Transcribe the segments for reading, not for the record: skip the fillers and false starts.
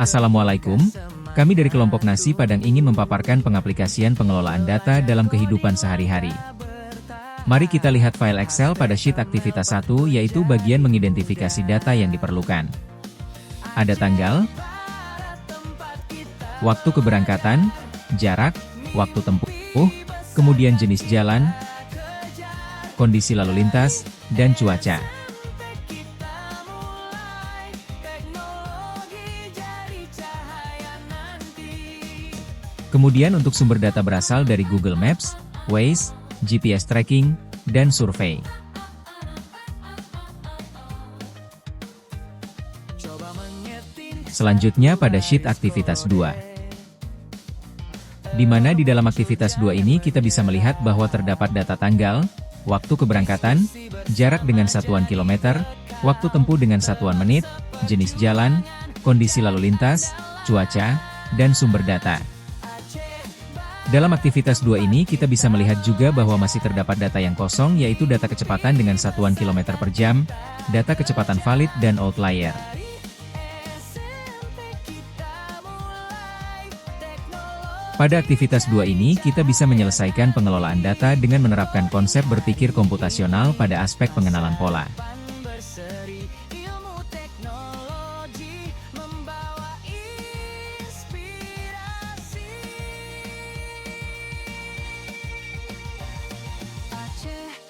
Assalamualaikum, kami dari kelompok Nasi Padang ingin memaparkan pengaplikasian pengelolaan data dalam kehidupan sehari-hari. Mari kita lihat file Excel pada sheet aktivitas 1 yaitu bagian mengidentifikasi data yang diperlukan. Ada tanggal, waktu keberangkatan, jarak, waktu tempuh, kemudian jenis jalan, kondisi lalu lintas, dan cuaca. Kemudian untuk sumber data berasal dari Google Maps, Waze, GPS tracking, dan survei. Selanjutnya pada sheet aktivitas 2. Di mana di dalam aktivitas 2 ini kita bisa melihat bahwa terdapat data tanggal, waktu keberangkatan, jarak dengan satuan kilometer, waktu tempuh dengan satuan menit, jenis jalan, kondisi lalu lintas, cuaca, dan sumber data. Dalam aktivitas 2 ini kita bisa melihat juga bahwa masih terdapat data yang kosong yaitu data kecepatan dengan satuan kilometer per jam, data kecepatan valid dan outlier. Pada aktivitas 2 ini kita bisa menyelesaikan pengelolaan data dengan menerapkan konsep berpikir komputasional pada aspek pengenalan pola.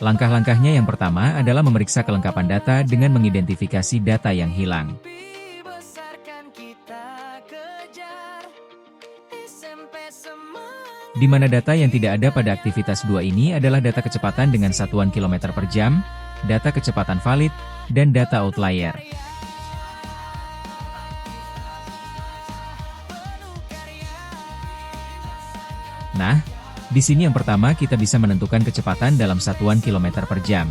Langkah-langkahnya yang pertama adalah memeriksa kelengkapan data dengan mengidentifikasi data yang hilang. Di mana data yang tidak ada pada aktivitas 2 ini adalah data kecepatan dengan satuan kilometer per jam, data kecepatan valid, dan data outlier. Nah, di sini yang pertama kita bisa menentukan kecepatan dalam satuan kilometer per jam.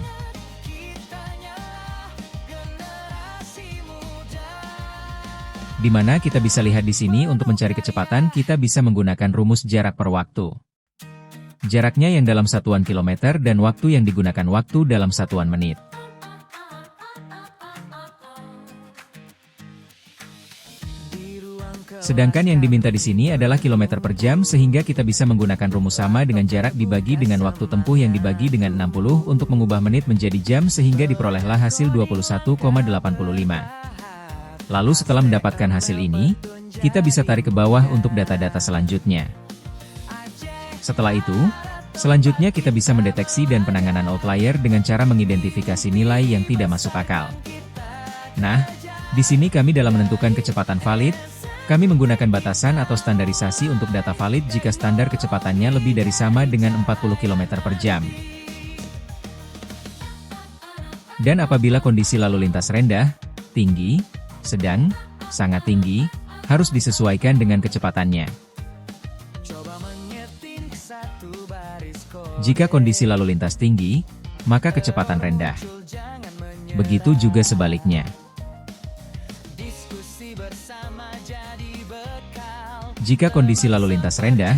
Di mana kita bisa lihat di sini untuk mencari kecepatan kita bisa menggunakan rumus jarak per waktu. Jaraknya yang dalam satuan kilometer dan waktu yang digunakan waktu dalam satuan menit. Sedangkan yang diminta di sini adalah kilometer per jam sehingga kita bisa menggunakan rumus sama dengan jarak dibagi dengan waktu tempuh yang dibagi dengan 60 untuk mengubah menit menjadi jam sehingga diperolehlah hasil 21,85. Lalu setelah mendapatkan hasil ini, kita bisa tarik ke bawah untuk data-data selanjutnya. Setelah itu, selanjutnya kita bisa mendeteksi dan penanganan outlier dengan cara mengidentifikasi nilai yang tidak masuk akal. Nah, di sini kami dalam menentukan kecepatan valid, kami menggunakan batasan atau standarisasi untuk data valid jika standar kecepatannya lebih dari sama dengan 40 km per jam. Dan apabila kondisi lalu lintas rendah, tinggi, sedang, sangat tinggi, harus disesuaikan dengan kecepatannya. Jika kondisi lalu lintas tinggi, maka kecepatan rendah. Begitu juga sebaliknya. Jika kondisi lalu lintas rendah,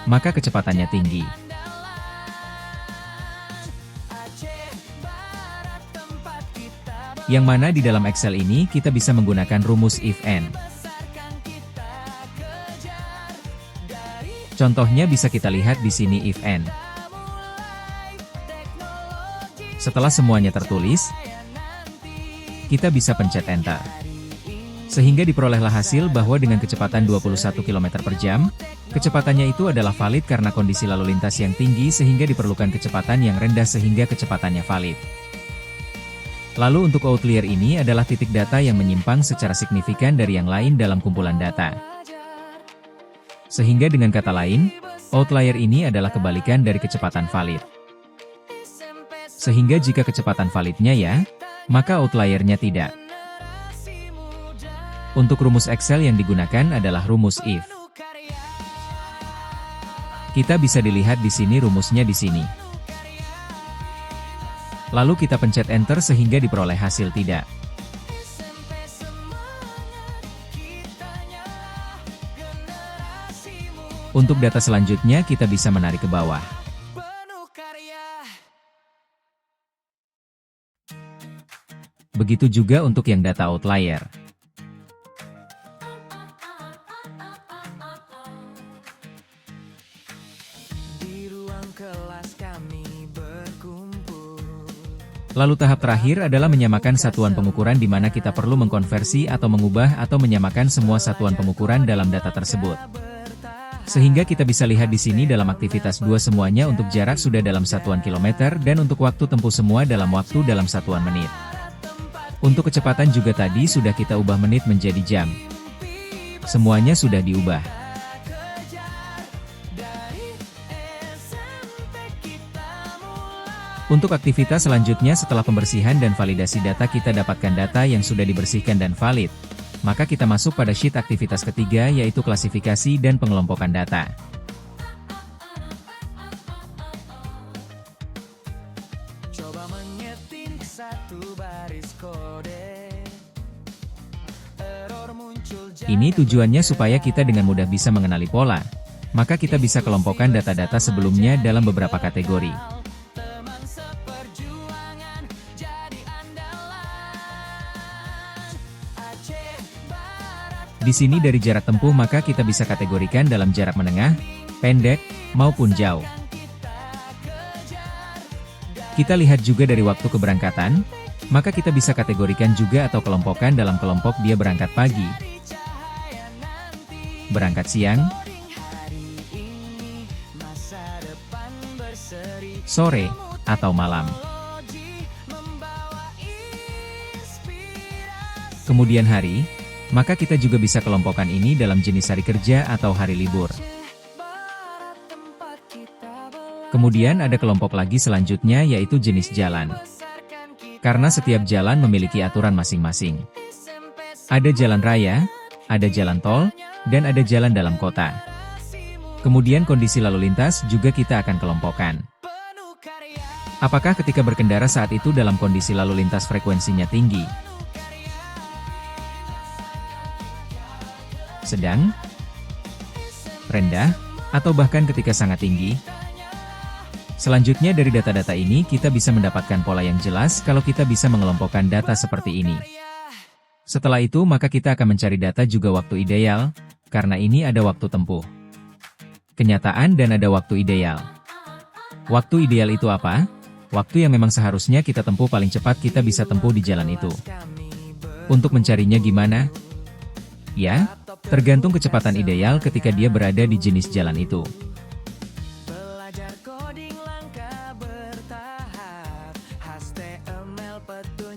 maka kecepatannya tinggi. Yang mana di dalam Excel ini kita bisa menggunakan rumus if-and. Contohnya bisa kita lihat di sini if-and. Setelah semuanya tertulis, kita bisa pencet Enter. Sehingga diperolehlah hasil bahwa dengan kecepatan 21 km per jam, kecepatannya itu adalah valid karena kondisi lalu lintas yang tinggi sehingga diperlukan kecepatan yang rendah sehingga kecepatannya valid. Lalu untuk outlier ini adalah titik data yang menyimpang secara signifikan dari yang lain dalam kumpulan data. Sehingga dengan kata lain, outlier ini adalah kebalikan dari kecepatan valid. Sehingga jika kecepatan validnya ya, maka outliernya tidak. Untuk rumus Excel yang digunakan adalah rumus if. Kita bisa dilihat di sini rumusnya di sini. Lalu kita pencet Enter sehingga diperoleh hasil tidak. Untuk data selanjutnya kita bisa menarik ke bawah. Begitu juga untuk yang data outlier. Lalu tahap terakhir adalah menyamakan satuan pengukuran di mana kita perlu mengkonversi atau mengubah atau menyamakan semua satuan pengukuran dalam data tersebut. Sehingga kita bisa lihat di sini dalam aktivitas 2 semuanya untuk jarak sudah dalam satuan kilometer dan untuk waktu tempuh semua dalam satuan menit. Untuk kecepatan juga tadi sudah kita ubah menit menjadi jam. Semuanya sudah diubah. Untuk aktivitas selanjutnya setelah pembersihan dan validasi data kita dapatkan data yang sudah dibersihkan dan valid. Maka kita masuk pada sheet aktivitas ketiga yaitu klasifikasi dan pengelompokan data. Ini tujuannya supaya kita dengan mudah bisa mengenali pola. Maka kita bisa kelompokkan data-data sebelumnya dalam beberapa kategori. Di sini dari jarak tempuh maka kita bisa kategorikan dalam jarak menengah, pendek, maupun jauh. Kita lihat juga dari waktu keberangkatan, maka kita bisa kategorikan juga atau kelompokkan dalam kelompok dia berangkat pagi, berangkat siang, sore, atau malam. Kemudian hari, maka kita juga bisa kelompokkan ini dalam jenis hari kerja atau hari libur. Kemudian ada kelompok lagi selanjutnya yaitu jenis jalan. Karena setiap jalan memiliki aturan masing-masing. Ada jalan raya, ada jalan tol, dan ada jalan dalam kota. Kemudian kondisi lalu lintas juga kita akan kelompokkan. Apakah ketika berkendara saat itu dalam kondisi lalu lintas frekuensinya tinggi, sedang, rendah, atau bahkan ketika sangat tinggi? Selanjutnya dari data-data ini kita bisa mendapatkan pola yang jelas kalau kita bisa mengelompokkan data seperti ini. Setelah itu maka kita akan mencari data juga waktu ideal, karena ini ada waktu tempuh, kenyataan dan ada waktu ideal. Waktu ideal itu apa? Waktu yang memang seharusnya kita tempuh paling cepat kita bisa tempuh di jalan itu. Untuk mencarinya gimana? Ya, tergantung kecepatan ideal ketika dia berada di jenis jalan itu.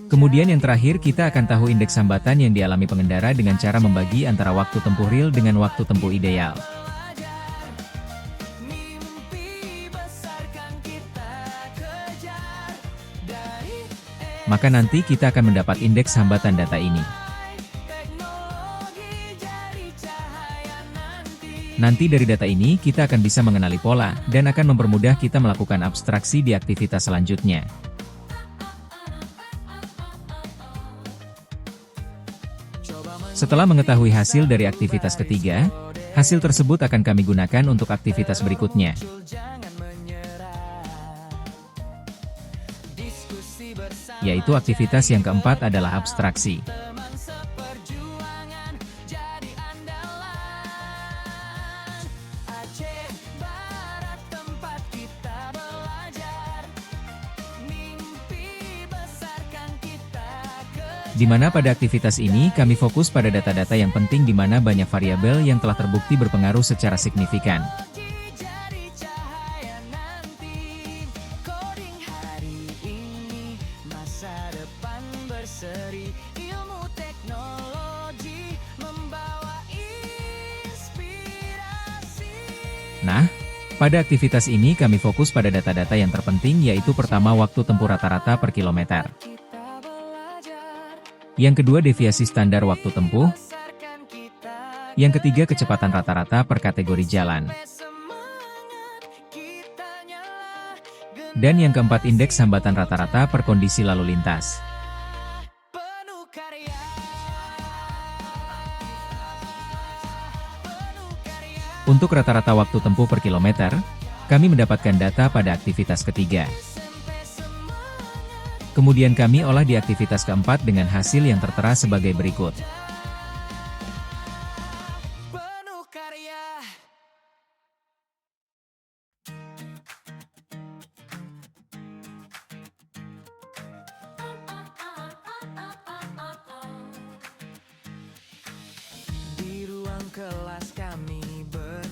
Kemudian yang terakhir kita akan tahu indeks hambatan yang dialami pengendara dengan cara membagi antara waktu tempuh real dengan waktu tempuh ideal. Maka nanti kita akan mendapat indeks hambatan data ini. Nanti dari data ini kita akan bisa mengenali pola, dan akan mempermudah kita melakukan abstraksi di aktivitas selanjutnya. Setelah mengetahui hasil dari aktivitas ketiga, hasil tersebut akan kami gunakan untuk aktivitas berikutnya. Yaitu aktivitas yang keempat adalah abstraksi. Di mana pada aktivitas ini kami fokus pada data-data yang penting di mana banyak variabel yang telah terbukti berpengaruh secara signifikan. Nah, pada aktivitas ini kami fokus pada data-data yang terpenting yaitu pertama waktu tempuh rata-rata per kilometer. Yang kedua deviasi standar waktu tempuh. Yang ketiga kecepatan rata-rata per kategori jalan. Dan yang keempat indeks hambatan rata-rata per kondisi lalu lintas. Untuk rata-rata waktu tempuh per kilometer, kami mendapatkan data pada aktivitas ketiga. Kemudian kami olah di aktivitas keempat dengan hasil yang tertera sebagai berikut.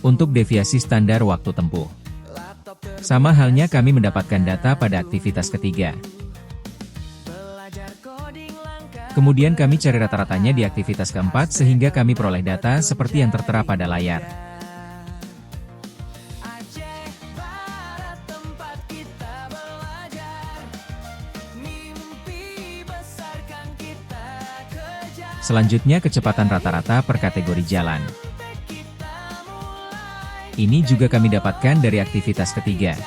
Untuk deviasi standar waktu tempuh, sama halnya kami mendapatkan data pada aktivitas ketiga. Kemudian kami cari rata-ratanya di aktivitas keempat sehingga kami peroleh data seperti yang tertera pada layar. Selanjutnya kecepatan rata-rata per kategori jalan. Ini juga kami dapatkan dari aktivitas ketiga.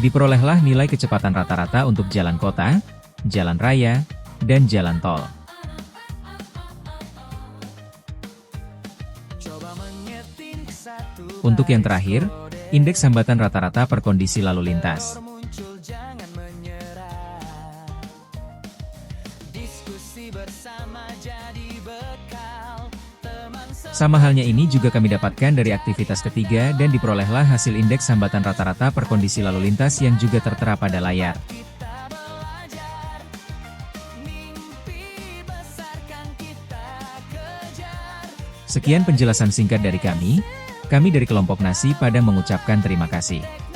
Diperolehlah nilai kecepatan rata-rata untuk jalan kota, jalan raya, dan jalan tol. Untuk yang terakhir, indeks hambatan rata-rata per kondisi lalu lintas. Sama halnya ini juga kami dapatkan dari aktivitas ketiga dan diperolehlah hasil indeks hambatan rata-rata per kondisi lalu lintas yang juga tertera pada layar. Sekian penjelasan singkat dari kami dari kelompok Nasi Padang mengucapkan terima kasih.